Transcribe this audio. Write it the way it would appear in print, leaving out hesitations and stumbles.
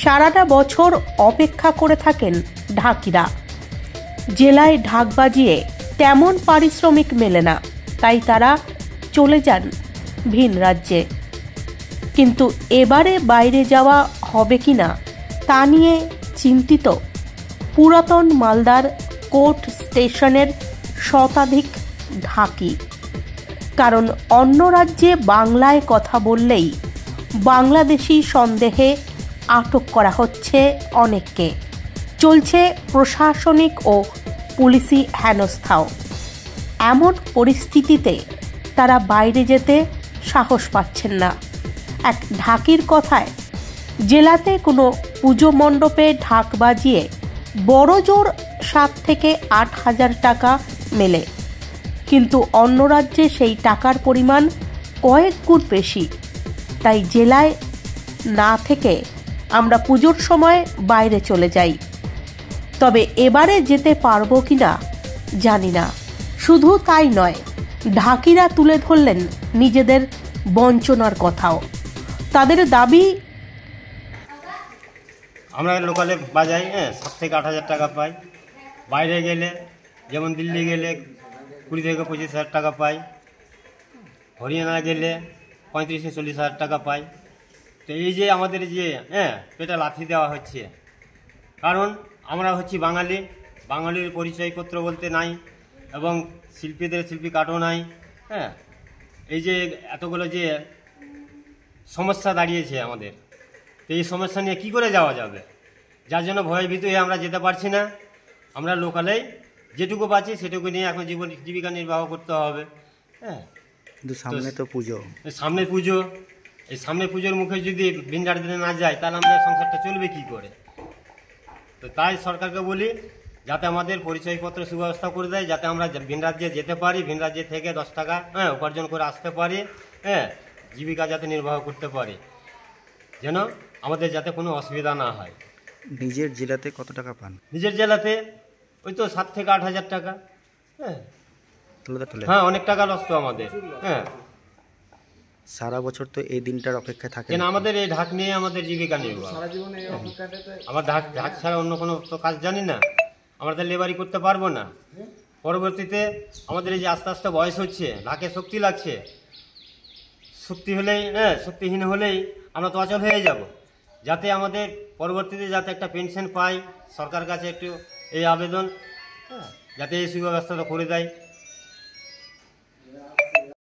সারাটা বছর অপেক্ষা করে থাকেন ঢাকিরা। জেলায় ঢাক বাজিয়ে তেমন পারিশ্রমিক মেলে না, তাই তারা চলে যান ভিন রাজ্যে। কিন্তু এবারে বাইরে যাওয়া হবে কিনা তা নিয়ে চিন্তিত পুরাতন মালদার কোর্ট স্টেশনের শতাধিক ঢাকি। কারণ অন্য রাজ্যে বাংলায় কথা বললেই বাংলাদেশি সন্দেহে আটক করা হচ্ছে অনেককে। চলছে প্রশাসনিক ও পুলিশি হেনস্থাও। এমন পরিস্থিতিতে তারা বাইরে যেতে সাহস পাচ্ছেন না। এক ঢাকির কথায়, জেলাতে কোনো পুজো মণ্ডপে ঢাক বাজিয়ে বড় জোর 7 থেকে 8 হাজার টাকা মেলে, কিন্তু অন্য রাজ্যে সেই টাকার পরিমাণ কয়েক গুণ বেশি। তাই জেলায় না থেকে আমরা পুজোর সময় বাইরে চলে যাই। তবে এবারে যেতে পারবো কিনা জানি না। শুধু তাই নয়, ঢাকিরা তুলে ধরলেন নিজেদের বঞ্চনার কথাও। তাদের দাবি, আমরা লোকালে বাজাই 7 থেকে 8 হাজার টাকা পাই। বাইরে গেলে, যেমন দিল্লি গেলে 20 থেকে 25 হাজার টাকা পাই। হরিয়ানা গেলে 35 থেকে 40 হাজার টাকা পাই। তো এই যে আমাদের যে পেটা লাথি দেওয়া হচ্ছে, কারণ আমরা হচ্ছি বাঙালি, বাঙালির পরিচয়পত্র বলতে নাই, এবং শিল্পীদের শিল্পী কার্ডও নাই। এই যে এতগুলো যে সমস্যা দাঁড়িয়েছে আমাদের, তো এই সমস্যা নিয়ে কী করে যাওয়া যাবে? যার জন্য ভয়ভীত হয়ে আমরা যেতে পারছি না। আমরা লোকালেই যেটুকু পাচ্ছি সেটুকু নিয়ে এখন জীবিকা নির্বাহ করতে হবে। কিন্তু সামনে তো পুজো, সামনে পুজো, এই সামনে পুজোর মুখে যদি ভিন রাজ্যে না যায় তাহলে আমাদের সংসারটা চলবে কী করে? তো তাই সরকারকে বলি যাতে আমাদের পরিচয়পত্র সুব্যবস্থা করে দেয়, যাতে আমরা ভিন রাজ্যে যেতে পারি, ভিন রাজ্যে থেকে 10 টাকা উপার্জন করে আসতে পারি, জীবিকা যাতে নির্বাহ করতে পারি, যেন আমাদের যাতে কোনো অসুবিধা না হয়। নিজের জেলাতে কত টাকা পান? নিজের জেলাতে ওই তো 7 থেকে 8 হাজার টাকা। অনেক টাকা লস তো আমাদের। সারা বছর তো এই দিনটার অপেক্ষায় থাকে। কেন আমাদের এই ঢাক নিয়ে আমাদের জীবিকা নির্বাহ। আমার ঢাক ছাড়া অন্য কোনো তো কাজ জানি না, আমরা তো লেবারি করতে পারবো না। পরবর্তীতে আমাদের এই যে আস্তে আস্তে বয়স হচ্ছে, ঢাকে শক্তি লাগছে, শক্তি হলেই শক্তিহীন হলেই আমরা তো অচল হয়ে যাব। যাতে আমাদের পরবর্তীতে যাতে একটা পেনশন পাই, সরকার কাছে একটু এই আবেদন, যাতে এই সুব্যবস্থাটা করে দেয়।